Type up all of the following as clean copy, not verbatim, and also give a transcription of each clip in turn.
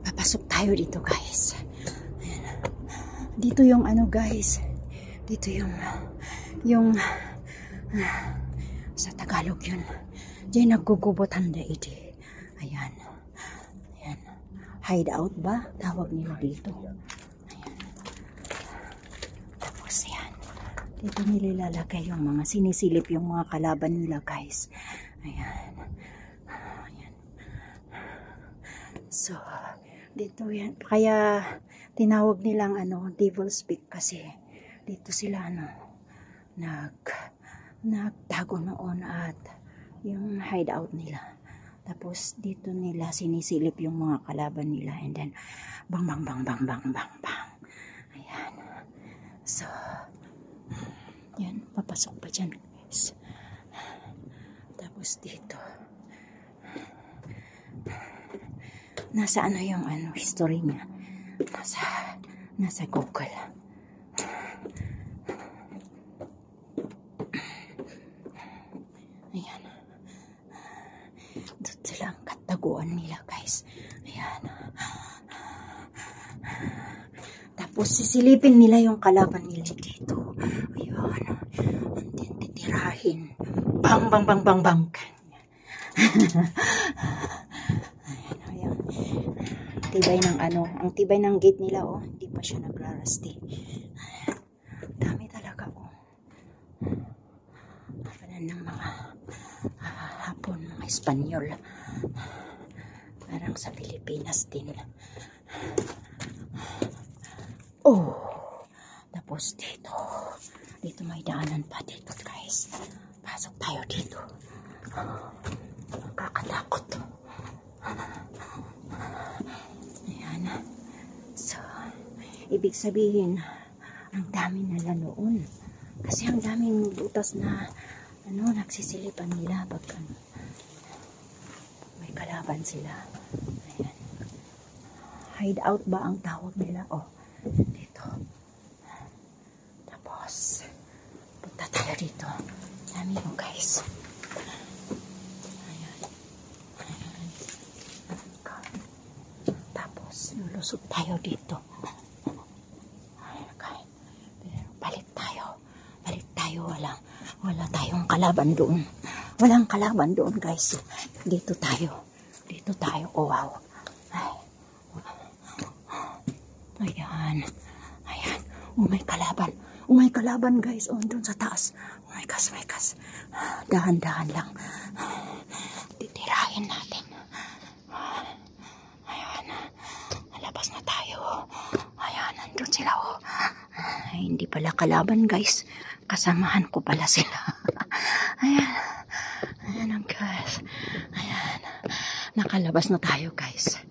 Papasok tayo dito guys. Ayan. Dito yung ano guys. Dito yung sa Tagalog yun. Diyan nagugubot handa iti. Ayan. Ayan. Hideout ba? Tawag nila dito. Ayan. Tapos yan. Dito nilalagay yung mga sinisilip yung mga kalaban nila guys. Ayan. Ayan. So, dito yan. Kaya tinawag nilang ano, Devil's Peak kasi dito sila ano, nagtago noon at yung hideout nila. Tapos dito nila sinisilip yung mga kalaban nila and then bang bang bang bang bang bang bang. Ayan. So, yan, papasok pa dyan guys. Tapos dito nasa ano yung ano, history niya. Nasa Google. Ayan. Doon sila ang kataguan nila guys. Ayan. Tapos sisilipin nila yung kalaban nila dito. Ayan. And titirahin. Bang bang bang bang bang. Ayan. Ayan. Tibay ng ano. Ang tibay ng gate nila oh. Hindi pa siya nagrarasti. Dami talaga oh. Ng mga Hapon, mga Espanyol. Parang sa Pilipinas din. Oh, tapos dito may daanan pa dito guys. Pasok tayo dito. Nakakatakot. Ayan. So, ibig sabihin ang dami nila noon. Kasi ang daming butas na ano, nagsisilipan nila pag ano, may kalaban sila. Ayan. Hideout ba ang tawag nila? Oh, dito. Tapos, punta tayo dito. Dami mo guys. Ayan. Ayan. Tapos, lulusot tayo dito. Ayan. Balik tayo. Wala tayong kalaban doon. Walang kalaban doon guys. Dito tayo. Oh wow. Ay. Ayan. Ayan. Oh may kalaban. Oh may kalaban guys. Oh doon sa taas. Oh my gosh. Dahan-dahan lang. Titirahin natin. Ayan. Labas na tayo. Ayan. Nandun sila oh. Ay, hindi pala kalaban guys. Kasamahan ko pala sila. Ayan. Ayan ang guys. Ayan. Nakalabas na tayo guys.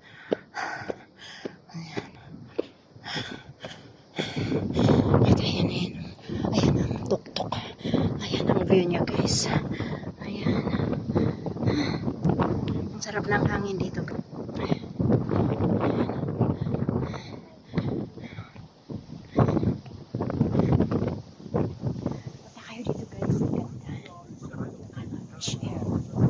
Ayan. At ayan. Ayan ang tuktok. Ayan ang view niya guys. Ayan. Ang sarap ng hangin dito. Ayan. Share.